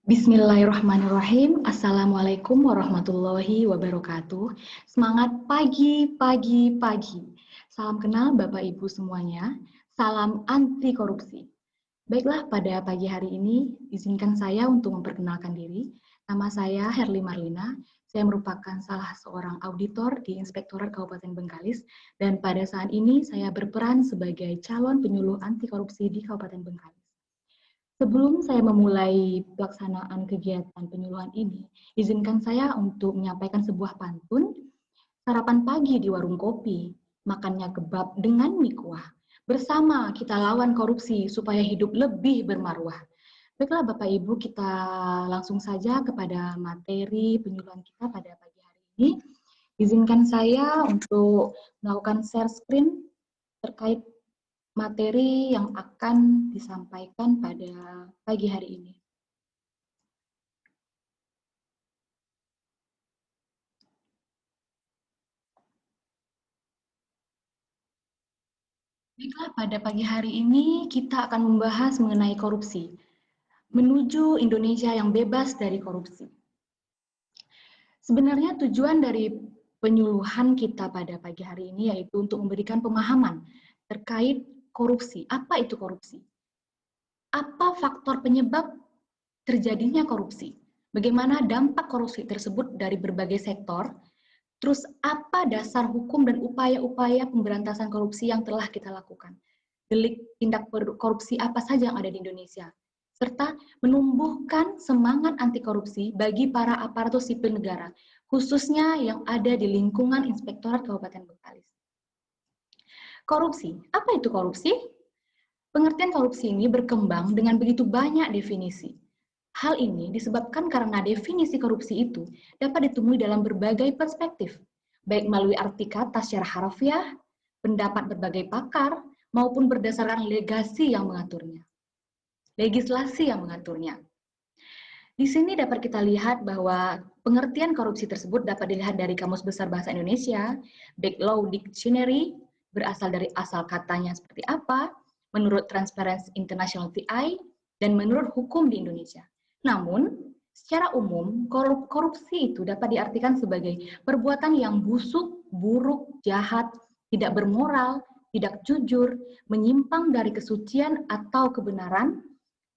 Bismillahirrahmanirrahim. Assalamualaikum warahmatullahi wabarakatuh. Semangat pagi, pagi, pagi. Salam kenal Bapak Ibu semuanya. Salam anti korupsi. Baiklah, pada pagi hari ini izinkan saya untuk memperkenalkan diri. Nama saya Herli Marlina. Saya merupakan salah seorang auditor di Inspektorat Kabupaten Bengkalis dan pada saat ini saya berperan sebagai calon penyuluh anti korupsi di Kabupaten Bengkalis. Sebelum saya memulai pelaksanaan kegiatan penyuluhan ini, izinkan saya untuk menyampaikan sebuah pantun. Sarapan pagi di warung kopi, makannya kebab dengan mie kuah. Bersama kita lawan korupsi supaya hidup lebih bermarwah. Baiklah Bapak Ibu, kita langsung saja kepada materi penyuluhan kita pada pagi hari ini. Izinkan saya untuk melakukan share screen terkait materi yang akan disampaikan pada pagi hari ini. Baiklah, pada pagi hari ini kita akan membahas mengenai korupsi. Menuju Indonesia yang bebas dari korupsi. Sebenarnya tujuan dari penyuluhan kita pada pagi hari ini yaitu untuk memberikan pemahaman terkait korupsi. Apa itu korupsi? Apa faktor penyebab terjadinya korupsi? Bagaimana dampak korupsi tersebut dari berbagai sektor? Terus apa dasar hukum dan upaya-upaya pemberantasan korupsi yang telah kita lakukan? Delik tindak korupsi apa saja yang ada di Indonesia? Serta menumbuhkan semangat anti korupsi bagi para aparatur sipil negara, khususnya yang ada di lingkungan Inspektorat Kabupaten Bengkalis. Korupsi, apa itu korupsi? Pengertian korupsi ini berkembang dengan begitu banyak definisi. Hal ini disebabkan karena definisi korupsi itu dapat ditemui dalam berbagai perspektif, baik melalui arti kata secara harfiah, pendapat berbagai pakar, maupun berdasarkan legislasi yang mengaturnya. Di sini dapat kita lihat bahwa pengertian korupsi tersebut dapat dilihat dari Kamus Besar Bahasa Indonesia, Back Law Dictionary, berasal dari asal katanya seperti apa, menurut Transparency International TI, dan menurut hukum di Indonesia. Namun, secara umum, korupsi itu dapat diartikan sebagai perbuatan yang busuk, buruk, jahat, tidak bermoral, tidak jujur, menyimpang dari kesucian atau kebenaran,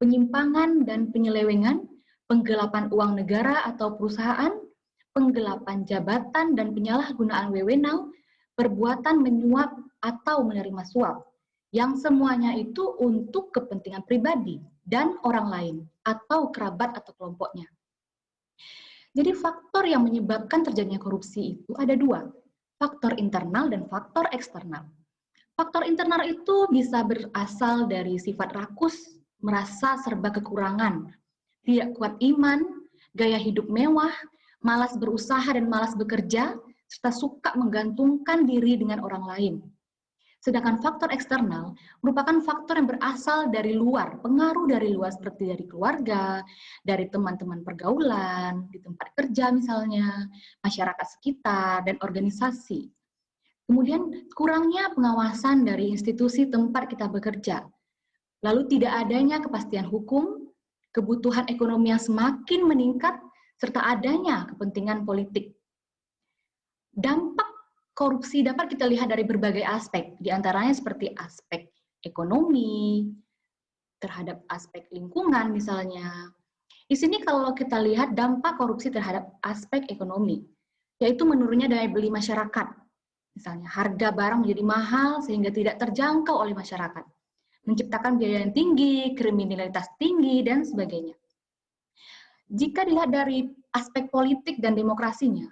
penyimpangan dan penyelewengan, penggelapan uang negara atau perusahaan, penggelapan jabatan dan penyalahgunaan wewenang, perbuatan menyuap atau menerima suap, yang semuanya itu untuk kepentingan pribadi dan orang lain atau kerabat atau kelompoknya. Jadi faktor yang menyebabkan terjadinya korupsi itu ada dua, faktor internal dan faktor eksternal. Faktor internal itu bisa berasal dari sifat rakus, merasa serba kekurangan, tidak kuat iman, gaya hidup mewah, malas berusaha dan malas bekerja, serta suka menggantungkan diri dengan orang lain. Sedangkan faktor eksternal merupakan faktor yang berasal dari luar, pengaruh dari luar seperti dari keluarga, dari teman-teman pergaulan, di tempat kerja misalnya, masyarakat sekitar, dan organisasi. Kemudian kurangnya pengawasan dari institusi tempat kita bekerja. Lalu tidak adanya kepastian hukum, kebutuhan ekonomi yang semakin meningkat, serta adanya kepentingan politik. Dampak korupsi dapat kita lihat dari berbagai aspek, diantaranya seperti aspek ekonomi, terhadap aspek lingkungan misalnya. Di sini kalau kita lihat dampak korupsi terhadap aspek ekonomi, yaitu menurunnya daya beli masyarakat. Misalnya harga barang menjadi mahal sehingga tidak terjangkau oleh masyarakat, menciptakan biaya yang tinggi, kriminalitas tinggi, dan sebagainya. Jika dilihat dari aspek politik dan demokrasinya,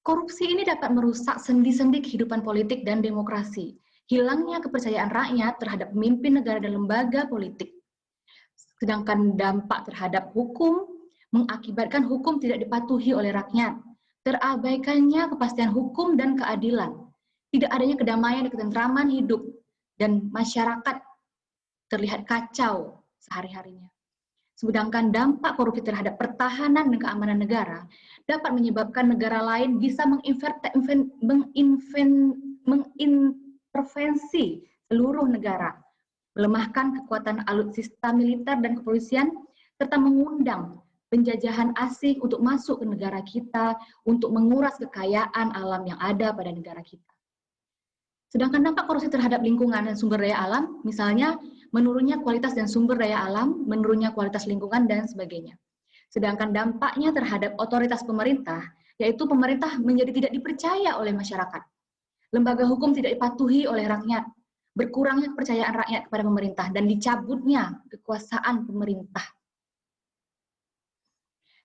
korupsi ini dapat merusak sendi-sendi kehidupan politik dan demokrasi. Hilangnya kepercayaan rakyat terhadap pemimpin negara dan lembaga politik. Sedangkan dampak terhadap hukum mengakibatkan hukum tidak dipatuhi oleh rakyat, terabaikannya kepastian hukum dan keadilan, tidak adanya kedamaian dan ketentraman hidup, dan masyarakat terlihat kacau sehari-harinya. Sedangkan dampak korupsi terhadap pertahanan dan keamanan negara dapat menyebabkan negara lain bisa mengintervensi seluruh negara, melemahkan kekuatan alutsista militer dan kepolisian, serta mengundang penjajahan asing untuk masuk ke negara kita, untuk menguras kekayaan alam yang ada pada negara kita. Sedangkan dampak korupsi terhadap lingkungan dan sumber daya alam, misalnya menurunnya kualitas dan sumber daya alam, menurunnya kualitas lingkungan, dan sebagainya. Sedangkan dampaknya terhadap otoritas pemerintah, yaitu pemerintah menjadi tidak dipercaya oleh masyarakat. Lembaga hukum tidak dipatuhi oleh rakyat, berkurangnya kepercayaan rakyat kepada pemerintah, dan dicabutnya kekuasaan pemerintah.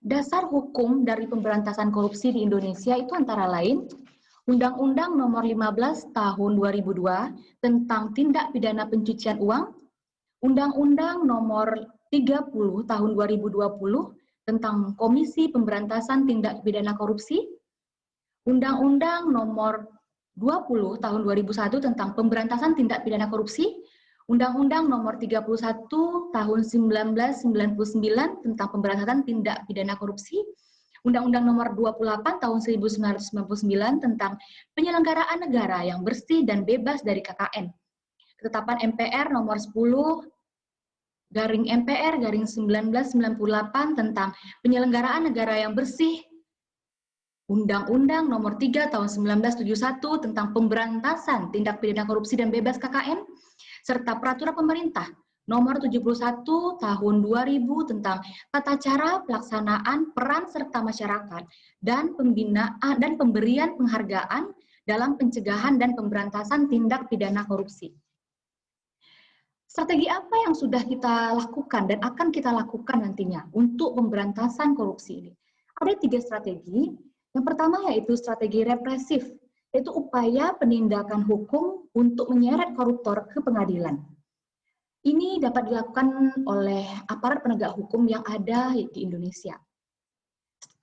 Dasar hukum dari pemberantasan korupsi di Indonesia itu antara lain Undang-Undang Nomor 15 Tahun 2002 tentang Tindak Pidana Pencucian Uang, Undang-Undang Nomor 30 Tahun 2020 tentang Komisi Pemberantasan Tindak Pidana Korupsi, Undang-Undang Nomor 20 Tahun 2001 tentang Pemberantasan Tindak Pidana Korupsi, Undang-Undang Nomor 31 Tahun 1999 tentang Pemberantasan Tindak Pidana Korupsi, Undang-Undang Nomor 28 Tahun 1999 tentang Penyelenggaraan Negara yang Bersih dan Bebas dari KKN. Ketetapan MPR Nomor 10/MPR/1998 tentang Penyelenggaraan Negara yang Bersih, Undang-Undang Nomor 3 Tahun 1971 tentang Pemberantasan Tindak Pidana Korupsi dan Bebas KKN, serta Peraturan Pemerintah Nomor 71 Tahun 2000 tentang tata cara pelaksanaan peran serta masyarakat dan pembinaan dan pemberian penghargaan dalam pencegahan dan pemberantasan tindak pidana korupsi. Strategi apa yang sudah kita lakukan dan akan kita lakukan nantinya untuk pemberantasan korupsi ini? Ada 3 strategi. Yang pertama yaitu strategi represif, yaitu upaya penindakan hukum untuk menyeret koruptor ke pengadilan. Ini dapat dilakukan oleh aparat penegak hukum yang ada di Indonesia.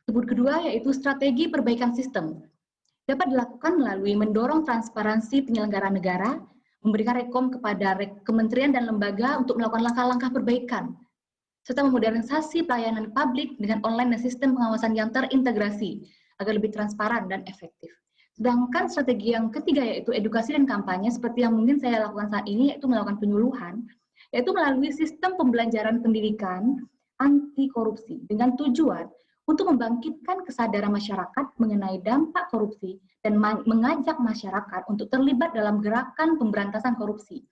Yang kedua yaitu strategi perbaikan sistem. Dapat dilakukan melalui mendorong transparansi penyelenggaraan negara, memberikan rekom kepada kementerian dan lembaga untuk melakukan langkah-langkah perbaikan, serta memodernisasi pelayanan publik dengan online dan sistem pengawasan yang terintegrasi agar lebih transparan dan efektif. Sedangkan strategi yang ketiga yaitu edukasi dan kampanye, seperti yang mungkin saya lakukan saat ini, yaitu melakukan penyuluhan, yaitu melalui sistem pembelajaran pendidikan anti korupsi dengan tujuan untuk membangkitkan kesadaran masyarakat mengenai dampak korupsi dan mengajak masyarakat untuk terlibat dalam gerakan pemberantasan korupsi,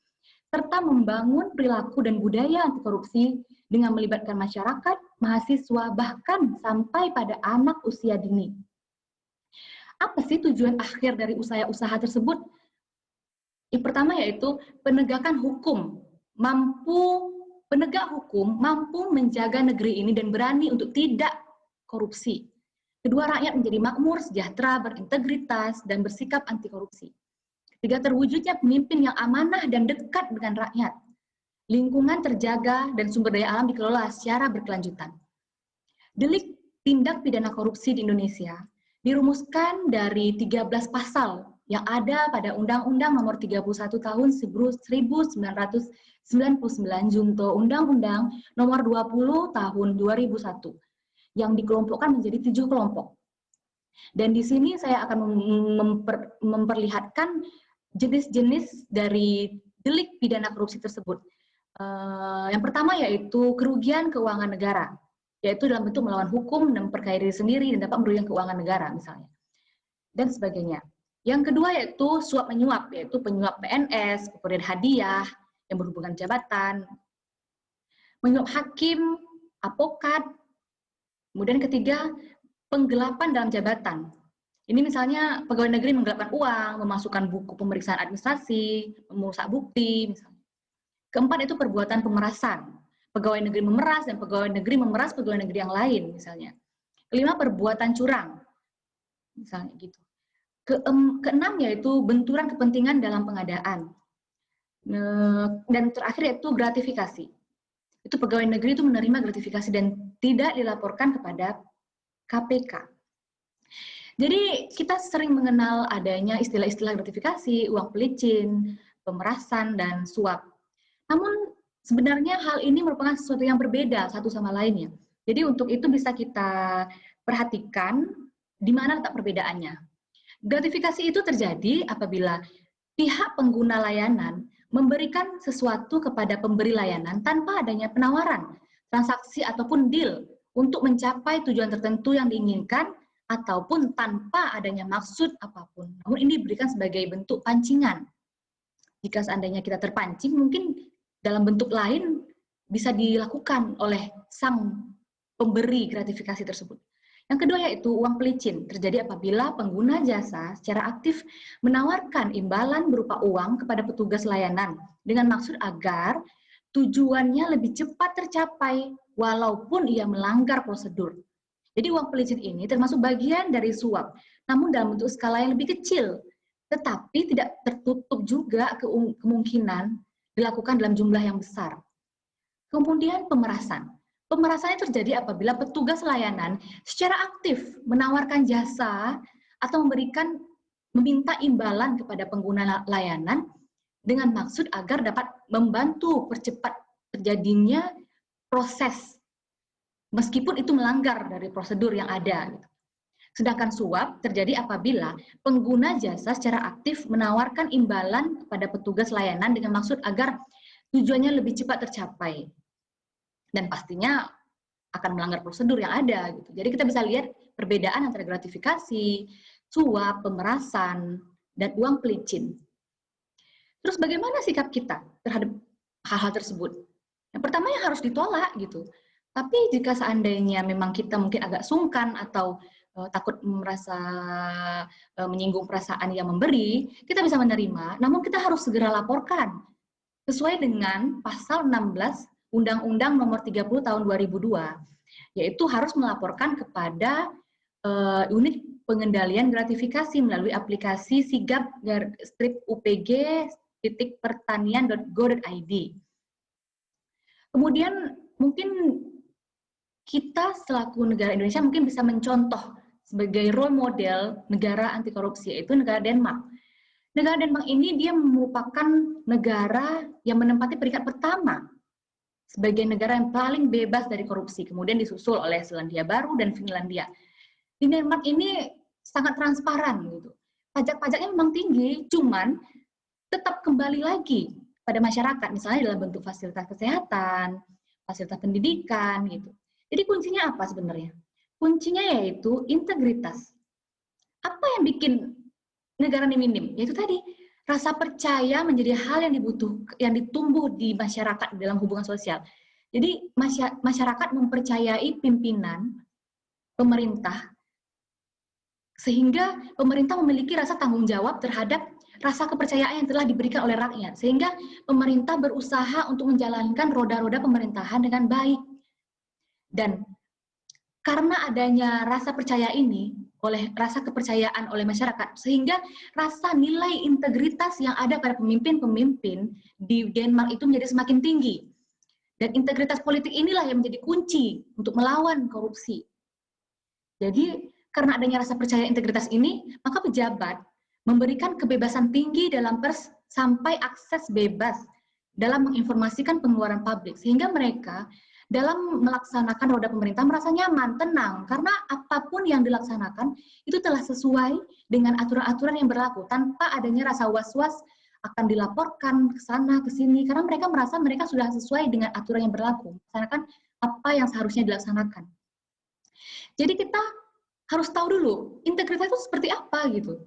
serta membangun perilaku dan budaya anti korupsi dengan melibatkan masyarakat, mahasiswa, bahkan sampai pada anak usia dini. Apa sih tujuan akhir dari usaha-usaha tersebut? Yang pertama yaitu penegakan hukum. Penegak hukum mampu menjaga negeri ini dan berani untuk tidak korupsi. Kedua, rakyat menjadi makmur, sejahtera, berintegritas, dan bersikap anti korupsi. Ketiga, terwujudnya pemimpin yang amanah dan dekat dengan rakyat. Lingkungan terjaga dan sumber daya alam dikelola secara berkelanjutan. Delik tindak pidana korupsi di Indonesia dirumuskan dari 13 pasal yang ada pada Undang-Undang Nomor 31 Tahun 1999 junto Undang-Undang Nomor 20 Tahun 2001 yang dikelompokkan menjadi 7 kelompok. Dan di sini saya akan memperlihatkan jenis-jenis dari delik pidana korupsi tersebut. Yang pertama yaitu kerugian keuangan negara, yaitu dalam bentuk melawan hukum dan memperkaya diri sendiri dan dapat merugikan keuangan negara misalnya, dan sebagainya. Yang kedua yaitu suap menyuap, yaitu penyuap PNS, pemberian hadiah yang berhubungan jabatan, menyuap hakim, advokat. Kemudian ketiga, penggelapan dalam jabatan. Ini misalnya pegawai negeri menggelapkan uang, memasukkan buku pemeriksaan administrasi, merusak bukti misalnya. Keempat itu perbuatan pemerasan. Pegawai negeri memeras dan pegawai negeri memeras pegawai negeri yang lain misalnya. Kelima, perbuatan curang. Misalnya gitu. Keenam yaitu benturan kepentingan dalam pengadaan. Dan terakhir yaitu gratifikasi. Itu pegawai negeri itu menerima gratifikasi dan tidak dilaporkan kepada KPK. Jadi kita sering mengenal adanya istilah-istilah gratifikasi, uang pelicin, pemerasan, dan suap. Namun sebenarnya hal ini merupakan sesuatu yang berbeda satu sama lainnya. Jadi untuk itu bisa kita perhatikan di mana letak perbedaannya. Gratifikasi itu terjadi apabila pihak pengguna layanan memberikan sesuatu kepada pemberi layanan tanpa adanya penawaran, transaksi ataupun deal untuk mencapai tujuan tertentu yang diinginkan ataupun tanpa adanya maksud apapun. Namun ini diberikan sebagai bentuk pancingan. Jika seandainya kita terpancing, mungkin dalam bentuk lain bisa dilakukan oleh sang pemberi gratifikasi tersebut. Yang kedua yaitu uang pelicin. Terjadi apabila pengguna jasa secara aktif menawarkan imbalan berupa uang kepada petugas layanan dengan maksud agar tujuannya lebih cepat tercapai walaupun ia melanggar prosedur. Jadi uang pelicin ini termasuk bagian dari suap, namun dalam bentuk skala yang lebih kecil, tetapi tidak tertutup juga kemungkinan dilakukan dalam jumlah yang besar. Kemudian pemerasan. Pemerasan itu terjadi apabila petugas layanan secara aktif menawarkan jasa atau meminta imbalan kepada pengguna layanan dengan maksud agar dapat membantu percepat terjadinya proses meskipun itu melanggar dari prosedur yang ada. Sedangkan suap terjadi apabila pengguna jasa secara aktif menawarkan imbalan kepada petugas layanan dengan maksud agar tujuannya lebih cepat tercapai. Dan pastinya akan melanggar prosedur yang ada. Jadi kita bisa lihat perbedaan antara gratifikasi, suap, pemerasan, dan uang pelicin. Terus bagaimana sikap kita terhadap hal-hal tersebut? Yang pertama yang harus ditolak gitu. Tapi jika seandainya memang kita mungkin agak sungkan atau takut merasa menyinggung perasaan yang memberi, kita bisa menerima, namun kita harus segera laporkan. Sesuai dengan pasal 16 Undang-Undang Nomor 30 Tahun 2002, yaitu harus melaporkan kepada unit pengendalian gratifikasi melalui aplikasi sigap-upg.pertanian.go.id. Kemudian mungkin kita selaku negara Indonesia mungkin bisa mencontoh sebagai role model negara anti korupsi, yaitu negara Denmark. Negara Denmark ini dia merupakan negara yang menempati peringkat pertama sebagai negara yang paling bebas dari korupsi, kemudian disusul oleh Selandia Baru dan Finlandia. Di Denmark ini sangat transparan gitu. Pajak-pajaknya memang tinggi, cuman tetap kembali lagi pada masyarakat, misalnya dalam bentuk fasilitas kesehatan, fasilitas pendidikan gitu. Jadi kuncinya apa sebenarnya? Kuncinya yaitu integritas. Apa yang bikin negara ini minim? Yaitu tadi rasa percaya menjadi hal yang ditumbuh di masyarakat dalam hubungan sosial. Jadi masyarakat mempercayai pimpinan pemerintah sehingga pemerintah memiliki rasa tanggung jawab terhadap rasa kepercayaan yang telah diberikan oleh rakyat, sehingga pemerintah berusaha untuk menjalankan roda-roda pemerintahan dengan baik. Dan karena adanya rasa percaya ini, rasa kepercayaan oleh masyarakat, sehingga rasa nilai integritas yang ada pada pemimpin-pemimpin di Denmark itu menjadi semakin tinggi. Dan integritas politik inilah yang menjadi kunci untuk melawan korupsi. Jadi, karena adanya rasa percaya integritas ini, maka pejabat memberikan kebebasan tinggi dalam sampai akses bebas dalam menginformasikan pengeluaran publik, sehingga mereka dalam melaksanakan roda pemerintah merasa nyaman, tenang, karena apapun yang dilaksanakan itu telah sesuai dengan aturan-aturan yang berlaku, tanpa adanya rasa was-was akan dilaporkan ke sana, ke sini, karena mereka merasa mereka sudah sesuai dengan aturan yang berlaku, melaksanakan apa yang seharusnya dilaksanakan. Jadi kita harus tahu dulu, integritas itu seperti apa gitu.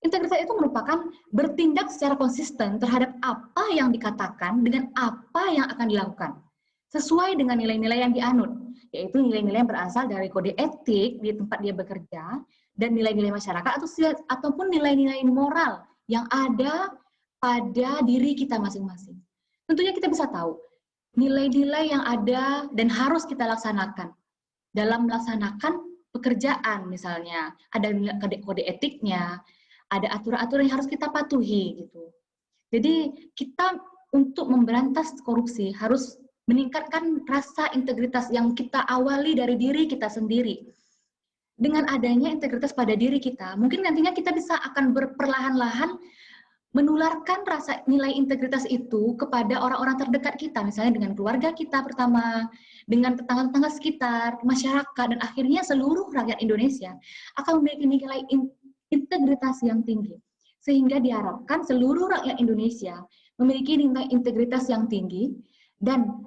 Integritas itu merupakan bertindak secara konsisten terhadap apa yang dikatakan dengan apa yang akan dilakukan, sesuai dengan nilai-nilai yang dianut, yaitu nilai-nilai yang berasal dari kode etik di tempat dia bekerja, dan nilai-nilai masyarakat ataupun nilai-nilai moral yang ada pada diri kita masing-masing. Tentunya kita bisa tahu nilai-nilai yang ada dan harus kita laksanakan dalam melaksanakan pekerjaan, misalnya ada kode etiknya, ada aturan-aturan yang harus kita patuhi gitu. Jadi kita untuk memberantas korupsi harus meningkatkan rasa integritas yang kita awali dari diri kita sendiri. Dengan adanya integritas pada diri kita, mungkin nantinya kita bisa akan perlahan-lahan menularkan rasa nilai integritas itu kepada orang-orang terdekat kita, misalnya dengan keluarga kita pertama, dengan tetangga-tetangga sekitar, masyarakat, dan akhirnya seluruh rakyat Indonesia akan memiliki nilai integritas yang tinggi. Sehingga diharapkan seluruh rakyat Indonesia memiliki nilai integritas yang tinggi, dan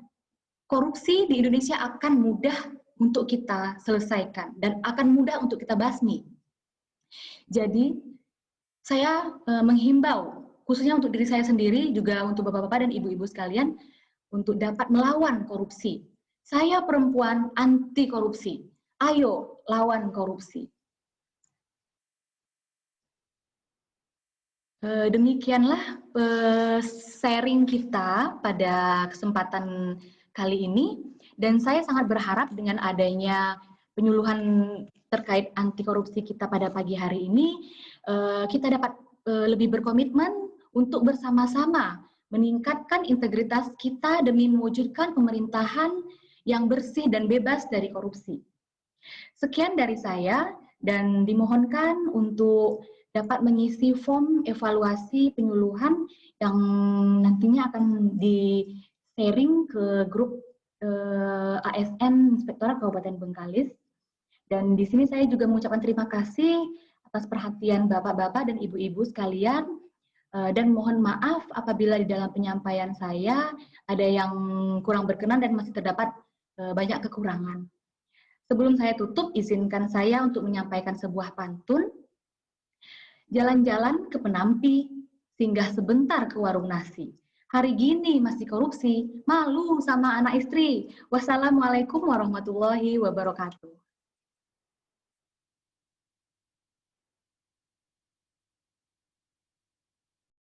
korupsi di Indonesia akan mudah untuk kita selesaikan dan akan mudah untuk kita basmi. Jadi saya menghimbau khususnya untuk diri saya sendiri, juga untuk bapak-bapak dan ibu-ibu sekalian, untuk dapat melawan korupsi. Saya perempuan anti korupsi. Ayo lawan korupsi. Demikianlah sharing kita pada kesempatan kali ini, dan saya sangat berharap dengan adanya penyuluhan terkait anti korupsi kita pada pagi hari ini, kita dapat lebih berkomitmen untuk bersama-sama meningkatkan integritas kita demi mewujudkan pemerintahan yang bersih dan bebas dari korupsi. Sekian dari saya, dan dimohonkan untuk dapat mengisi form evaluasi penyuluhan yang nantinya akan di-sharing ke grup ASN Inspektorat Kabupaten Bengkalis. Dan di sini saya juga mengucapkan terima kasih atas perhatian Bapak-bapak dan Ibu-ibu sekalian, dan mohon maaf apabila di dalam penyampaian saya ada yang kurang berkenan dan masih terdapat banyak kekurangan. Sebelum saya tutup, izinkan saya untuk menyampaikan sebuah pantun. Jalan-jalan ke Penampi, singgah sebentar ke warung nasi. Hari gini masih korupsi, malu sama anak istri. Wassalamualaikum warahmatullahi wabarakatuh.